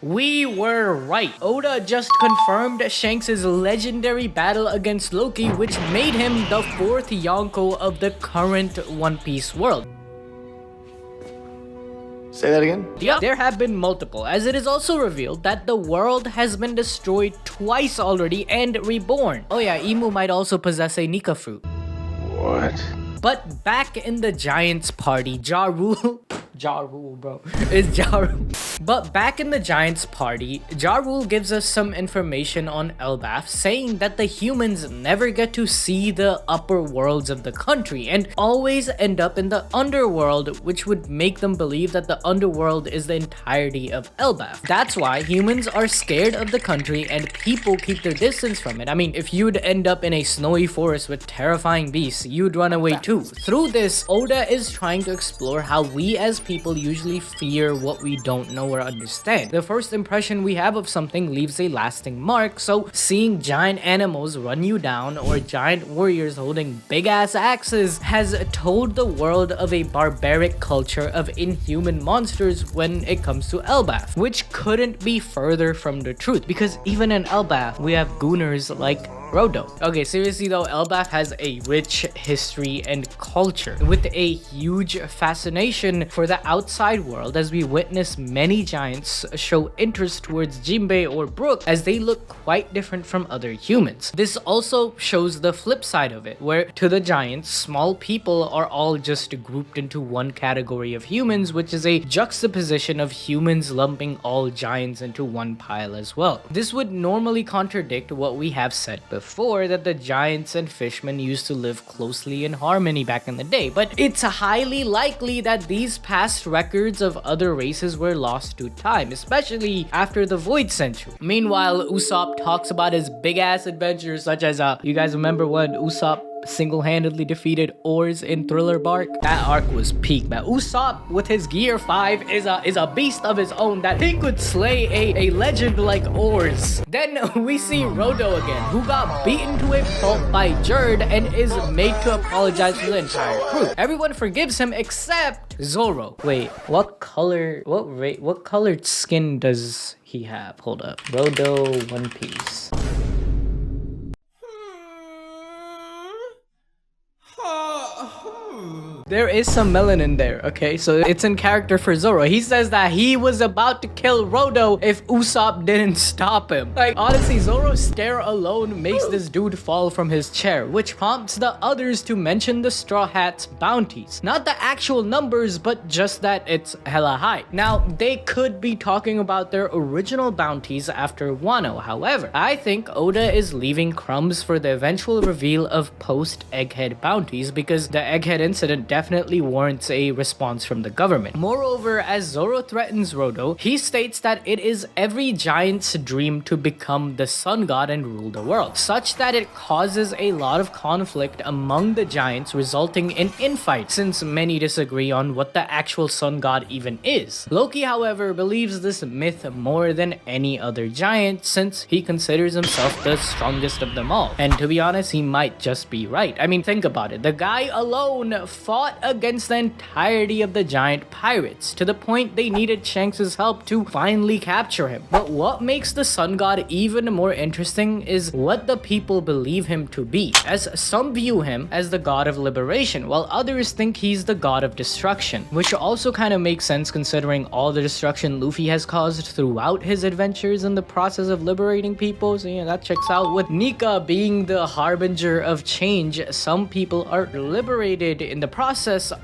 We were right. Oda just confirmed Shanks' legendary battle against Loki, which made him the 4th Yonko of the current One Piece world. Say that again? Yeah, there have been multiple, as it is also revealed that the world has been destroyed twice already and reborn. Oh yeah, Imu might also possess a Nika fruit. What? But back in the Giants party, Ja Rule... Ja Rule, bro. It's Ja Rule. But back in the Giants party, Ja Rule gives us some information on Elbaf, saying that the humans never get to see the upper worlds of the country and always end up in the underworld, which would make them believe that the underworld is the entirety of Elbaf. That's why humans are scared of the country and people keep their distance from it. I mean, if you'd end up in a snowy forest with terrifying beasts, you'd run away too. Through this, Oda is trying to explore how we as people usually fear what we don't know or understand. The first impression we have of something leaves a lasting mark, so seeing giant animals run you down or giant warriors holding big ass axes has told the world of a barbaric culture of inhuman monsters when it comes to Elbaf, which couldn't be further from the truth, because even in Elbaf we have gooners like Rodo. Okay, seriously though, Elbaf has a rich history and culture with a huge fascination for the outside world, as we witness many giants show interest towards Jinbei or Brook as they look quite different from other humans. This also shows the flip side of it, where to the giants, small people are all just grouped into one category of humans, which is a juxtaposition of humans lumping all giants into one pile as well. This would normally contradict what we have said before, that the giants and fishmen used to live closely in harmony back in the day, but it's highly likely that these past records of other races were lost to time, especially after the Void Century. Meanwhile, Usopp talks about his big ass adventures, such as you guys remember when Usopp single-handedly defeated Oars in Thriller Bark? That arc was peak, man. Usopp with his Gear 5 is a beast of his own, that he could slay a legend like Oars. Then we see Rodo again, who got beaten to a pulp by Jerd and is made to apologize to the entire crew. Everyone forgives him except Zoro. Wait, what colored skin does he have? Hold up. Rodo One Piece. There is some melanin there, okay? So it's in character for Zoro. He says that he was about to kill Rodo if Usopp didn't stop him. Like, honestly, Zoro's stare alone makes this dude fall from his chair, which prompts the others to mention the Straw Hat's bounties. Not the actual numbers, but just that it's hella high. Now, they could be talking about their original bounties after Wano. However, I think Oda is leaving crumbs for the eventual reveal of post-Egghead bounties, because the Egghead incident definitely warrants a response from the government. Moreover, as Zoro threatens Rodo, he states that it is every giant's dream to become the Sun God and rule the world, such that it causes a lot of conflict among the giants, resulting in infights, since many disagree on what the actual Sun God even is. Loki, however, believes this myth more than any other giant, since he considers himself the strongest of them all. And to be honest, he might just be right. I mean, think about it. The guy alone fought against the entirety of the giant pirates, to the point they needed Shanks' help to finally capture him. But what makes the Sun God even more interesting is what the people believe him to be, as some view him as the god of liberation, while others think he's the god of destruction, which also kind of makes sense considering all the destruction Luffy has caused throughout his adventures in the process of liberating people. So yeah, that checks out. With Nika being the harbinger of change, some people are liberated in the process,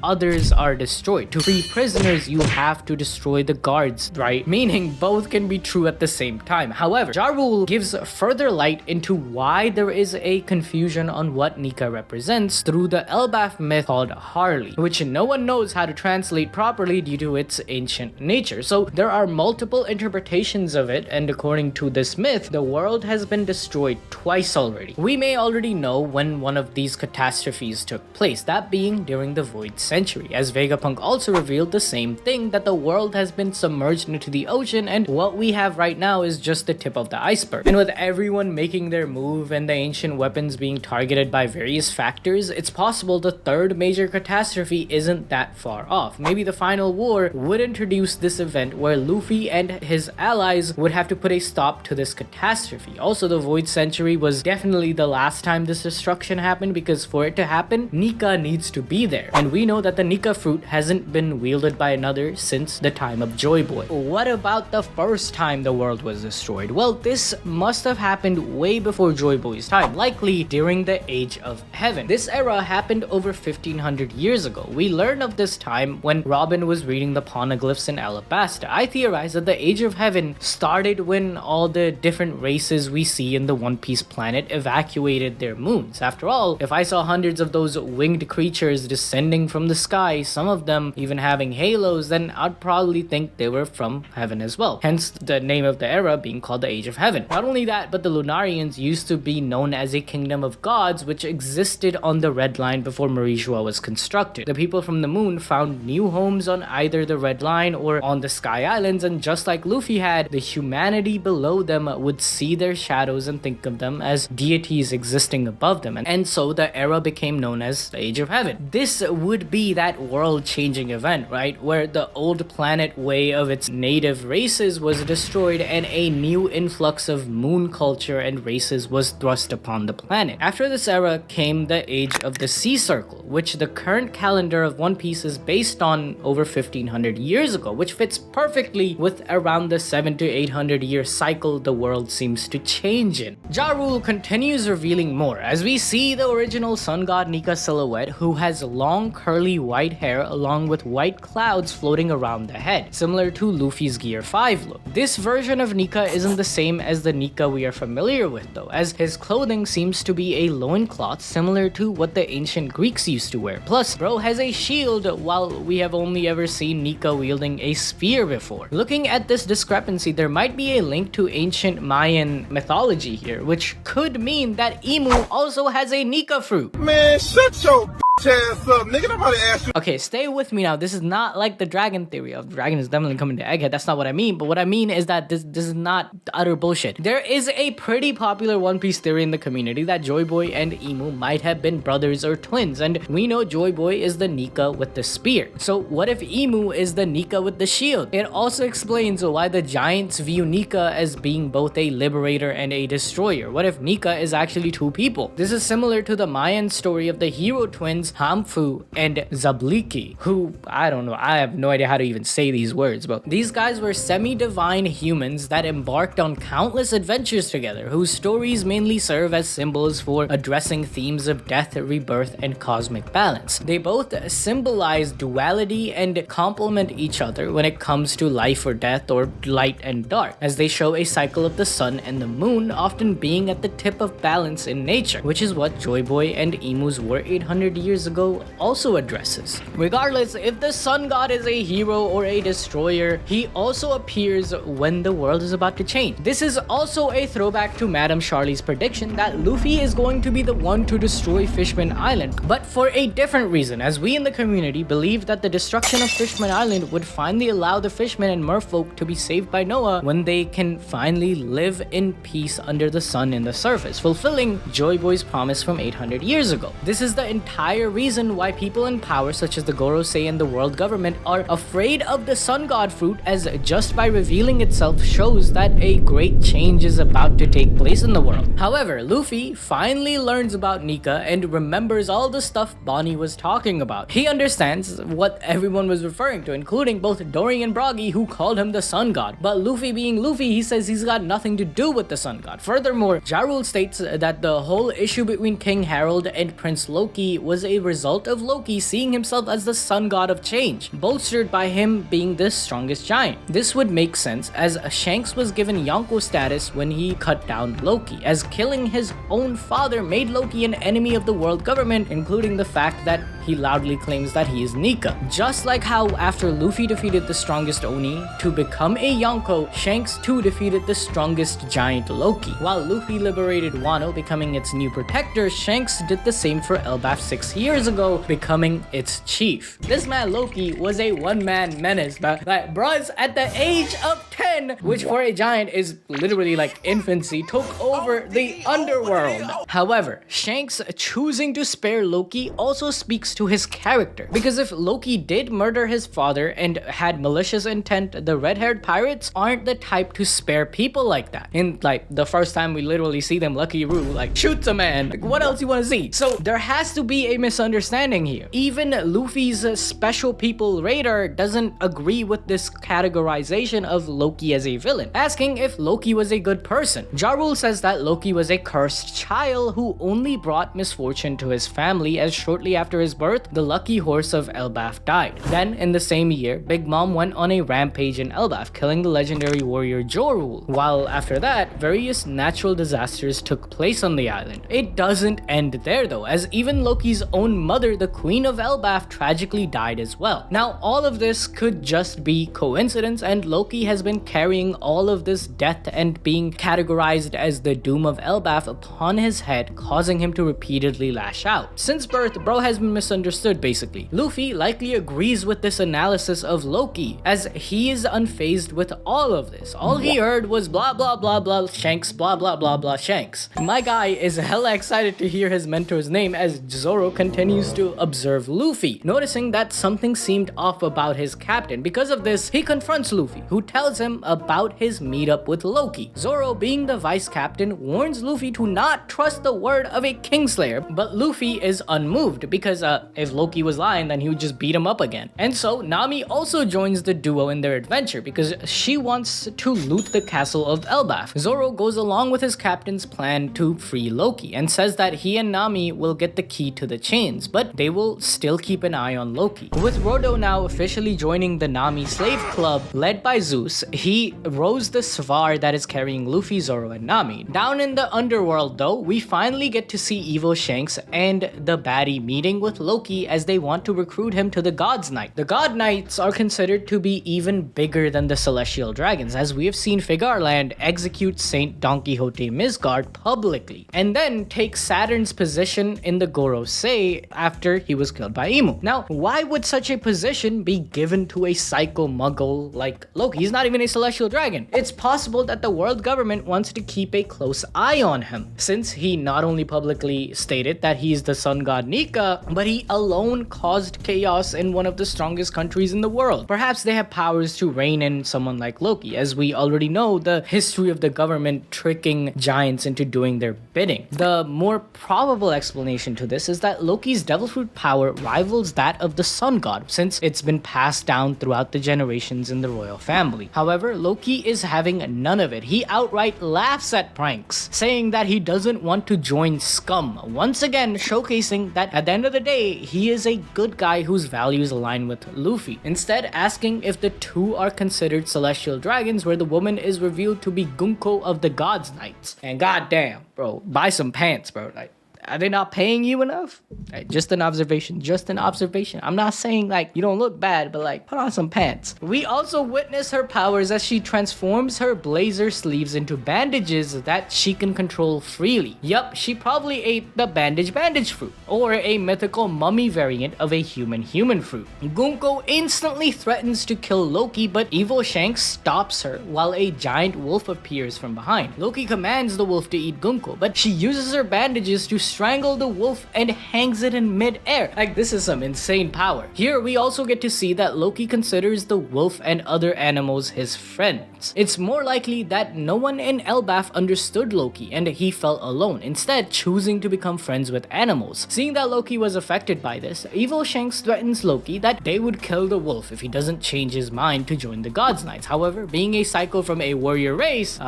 others are destroyed. To free prisoners, you have to destroy the guards, right? Meaning both can be true at the same time. However, Ja Rule gives further light into why there is a confusion on what Nika represents through the Elbaf myth called Harley, which no one knows how to translate properly due to its ancient nature. So there are multiple interpretations of it, and according to this myth, the world has been destroyed twice already. We may already know when one of these catastrophes took place, that being during the the Void Century, as Vegapunk also revealed the same thing, that the world has been submerged into the ocean and what we have right now is just the tip of the iceberg. And with everyone making their move and the ancient weapons being targeted by various factors, it's possible the third major catastrophe isn't that far off. Maybe the final war would introduce this event where Luffy and his allies would have to put a stop to this catastrophe. Also, the Void Century was definitely the last time this destruction happened, because for it to happen, Nika needs to be there. And we know that the Nika fruit hasn't been wielded by another since the time of Joyboy. What about the first time the world was destroyed? Well, this must have happened way before Joyboy's time, likely during the Age of Heaven. This era happened over 1500 years ago. We learn of this time when Robin was reading the poneglyphs in Alabasta. I theorize that the Age of Heaven started when all the different races we see in the One Piece planet evacuated their moons. After all, if I saw hundreds of those winged creatures descending from the sky, some of them even having halos, then I'd probably think they were from heaven as well. Hence the name of the era being called the Age of Heaven. Not only that, but the Lunarians used to be known as a kingdom of gods which existed on the Red Line before Marishua was constructed. The people from the moon found new homes on either the Red Line or on the Sky Islands, and just like Luffy had, the humanity below them would see their shadows and think of them as deities existing above them, and so the era became known as the Age of Heaven. This would be that world-changing event, right, where the old planet way of its native races was destroyed and a new influx of moon culture and races was thrust upon the planet. After this era came the Age of the Sea Circle, which the current calendar of One Piece is based on over 1500 years ago, which fits perfectly with around the 700 to 800 year cycle the world seems to change in. Ja Rule continues revealing more as we see the original Sun God Nika silhouette, who has long curly white hair along with white clouds floating around the head, similar to Luffy's Gear 5 look. This version of Nika isn't the same as the Nika we are familiar with though, as his clothing seems to be a loincloth similar to what the ancient Greeks used to wear. Plus, bro has a shield while we have only ever seen Nika wielding a spear before. Looking at this discrepancy, there might be a link to ancient Mayan mythology here, which could mean that Imu also has a Nika fruit. Man, shut your ass up, nigga. Nobody asked you. Okay, stay with me now. This is not like the dragon theory of dragon is definitely coming to Egghead. That's not what I mean. But what I mean is that this is not utter bullshit. There is a pretty popular One Piece theory in the community that Joyboy and Imu might have been brothers or twins, and we know Joyboy is the Nika with the spear. So what if Imu is the Nika with the shield? It also explains why the giants view Nika as being both a liberator and a destroyer. What if Nika is actually two people? This is similar to the Mayan story of the hero twins Hamfu and Zabliki, who, I don't know, I have no idea how to even say these words, but these guys were semi-divine humans that embarked on countless adventures together, whose stories mainly serve as symbols for addressing themes of death, rebirth, and cosmic balance. They both symbolize duality and complement each other when it comes to life or death or light and dark, as they show a cycle of the sun and the moon often being at the tip of balance in nature, which is what Joyboy and Imu's War 800 years ago also addresses. Regardless, if the sun god is a hero or a destroyer, he also appears when the world is about to change. This is also a throwback to Madame Charlie's prediction that Luffy is going to be the one to destroy Fishman Island, but for a different reason, as we in the community believe that the destruction of Fishman Island would finally allow the fishmen and merfolk to be saved by Noah when they can finally live in peace under the sun in the surface, fulfilling Joyboy's promise from 800 years ago. This is the entire reason why people in power such as the Gorosei and the world government are afraid of the sun god fruit, as just by revealing itself shows that a great change is about to take place in the world. However, Luffy finally learns about Nika and remembers all the stuff Bonnie was talking about. He understands what everyone was referring to, including both Dory and Broggy, who called him the sun god. But Luffy being Luffy, he says he's got nothing to do with the sun god. Furthermore, Ja Rule states that the whole issue between King Harold and Prince Loki was a result of Loki seeing himself as the sun god of change, bolstered by him being the strongest giant. This would make sense, as Shanks was given Yonko status when he cut down Loki, as killing his own father made Loki an enemy of the world government, including the fact that he loudly claims that he is Nika. Just like how after Luffy defeated the strongest Oni to become a Yonko, Shanks too defeated the strongest giant Loki. While Luffy liberated Wano, becoming its new protector, Shanks did the same for Elbaf 6 years ago, becoming its chief. This man Loki was a one-man menace, but like bruh's at the age of 10, which for a giant is literally like infancy, took over the underworld. However, Shanks choosing to spare Loki also speaks to his character, because if Loki did murder his father and had malicious intent, the red-haired pirates aren't the type to spare people like that. In like the first time we literally see them, Lucky Roo like shoots a man. Like, what else you want to see? So there has to be a misunderstanding here. Even Luffy's special people radar doesn't agree with this categorization of Loki as a villain, asking if Loki was a good person. Ja Rule says that Loki was a cursed child who only brought misfortune to his family, as shortly after his birth, the lucky horse of Elbaf died. Then, in the same year, Big Mom went on a rampage in Elbaf, killing the legendary warrior Ja Rule. While after that, various natural disasters took place on the island. It doesn't end there though, as even Loki's own mother, the Queen of Elbaf, tragically died as well. Now, all of this could just be coincidence, and Loki has been carrying all of this death and being categorized as the doom of Elbaf upon his head, causing him to repeatedly lash out. Since birth, bro has been misunderstood basically. Luffy likely agrees with this analysis of Loki, as he is unfazed with all of this. All he heard was blah blah blah blah Shanks, blah blah blah blah Shanks. My guy is hella excited to hear his mentor's name as Zoro continues to observe Luffy, noticing that something seemed off about his captain. Because of this, he confronts Luffy, who tells him about his meetup with Loki. Zoro, being the vice captain, warns Luffy to not trust the word of a Kingslayer, but Luffy is unmoved because if Loki was lying, then he would just beat him up again. And so Nami also joins the duo in their adventure because she wants to loot the castle of Elbaf. Zoro goes along with his captain's plan to free Loki and says that he and Nami will get the key to the chains, but they will still keep an eye on Loki. With Rodo now officially joining the Nami slave club led by Zeus, he rows the Svar that is carrying Luffy, Zoro, and Nami. Down in the underworld though, we finally get to see evil Shanks and the baddie meeting with Loki as they want to recruit him to the God's Night. The God Knights are considered to be even bigger than the Celestial Dragons, as we have seen Figarland execute Saint Don Quixote Misgard publicly, and then take Saturn's position in the Gorosei after he was killed by Imu. Now, why would such a position be given to a psycho muggle like Loki? He's not even a celestial dragon. It's possible that the world government wants to keep a close eye on him, since he not only publicly stated that he's the Sun God Nika, but he alone caused chaos in one of the strongest countries in the world. Perhaps they have powers to rein in someone like Loki, as we already know the history of the government tricking giants into doing their bidding. The more probable explanation to this is that Loki's devil fruit power rivals that of the sun god, since it's been passed down throughout the generations in the royal family. However, Loki is having none of it. He outright laughs at pranks, saying that he doesn't want to join scum, once again showcasing that at the end of the day, he is a good guy whose values align with Luffy. Instead, asking if the two are considered celestial dragons, where the woman is revealed to be Gunko of the God's Knights. And goddamn, bro, buy some pants, bro. Like, are they not paying you enough? Like, just an observation, just an observation. I'm not saying like you don't look bad, but like put on some pants. We also witness her powers as she transforms her blazer sleeves into bandages that she can control freely. Yup, she probably ate the bandage fruit, or a mythical mummy variant of a human fruit. Gunko instantly threatens to kill Loki, but evil Shanks stops her while a giant wolf appears from behind. Loki commands the wolf to eat Gunko, but she uses her bandages to strangle the wolf and hangs it in mid-air. Like, this is some insane power. Here we also get to see that Loki considers the wolf and other animals his friends. It's more likely that no one in Elbaf understood Loki and he felt alone, instead choosing to become friends with animals. Seeing that Loki was affected by this, evil Shanks threatens Loki that they would kill the wolf if he doesn't change his mind to join the God's Knights. However, being a psycho from a warrior race,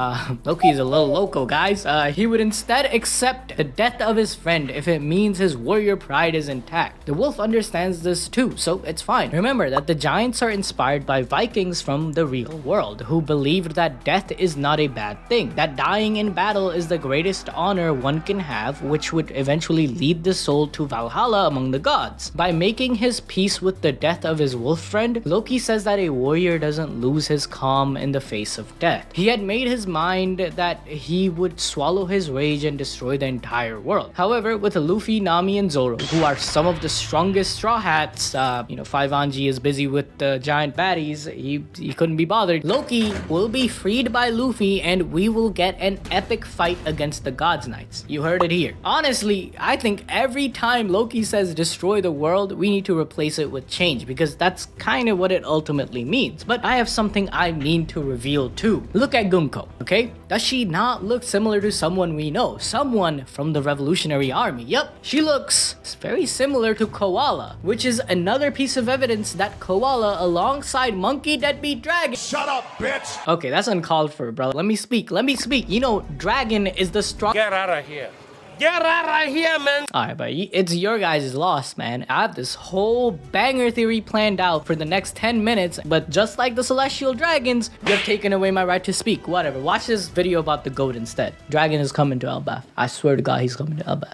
Loki is a little loco, guys. He would instead accept the death of his his friend if it means his warrior pride is intact. The wolf understands this too, so it's fine. Remember that the giants are inspired by Vikings from the real world, who believed that death is not a bad thing, that dying in battle is the greatest honor one can have, which would eventually lead the soul to Valhalla among the gods. By making his peace with the death of his wolf friend, Loki says that a warrior doesn't lose his calm in the face of death. He had made his mind that he would swallow his rage and destroy the entire world. However, with Luffy, Nami, and Zoro, who are some of the strongest Straw Hats, 5-Anji is busy with the giant baddies, he couldn't be bothered. Loki will be freed by Luffy and we will get an epic fight against the Gods Knights. You heard it here. Honestly, I think every time Loki says destroy the world, we need to replace it with change, because that's kind of what it ultimately means. But I have something I mean to reveal too. Look at Yonko, okay? Does she not look similar to someone we know? Someone from the Revolutionary Army. Yep, she looks very similar to Koala, which is another piece of evidence that Koala alongside Monkey Deadbeat Dragon— Shut up, bitch! Okay, that's uncalled for, bro. Let me speak. You know, Dragon is the strong— Get out of here. Get out of here, man. Alright, but it's your guys' loss, man. I have this whole banger theory planned out for the next 10 minutes, but just like the Celestial Dragons, you have taken away my right to speak. Whatever. Watch this video about the goat instead. Dragon is coming to Elbaf. I swear to God, he's coming to Elbaf.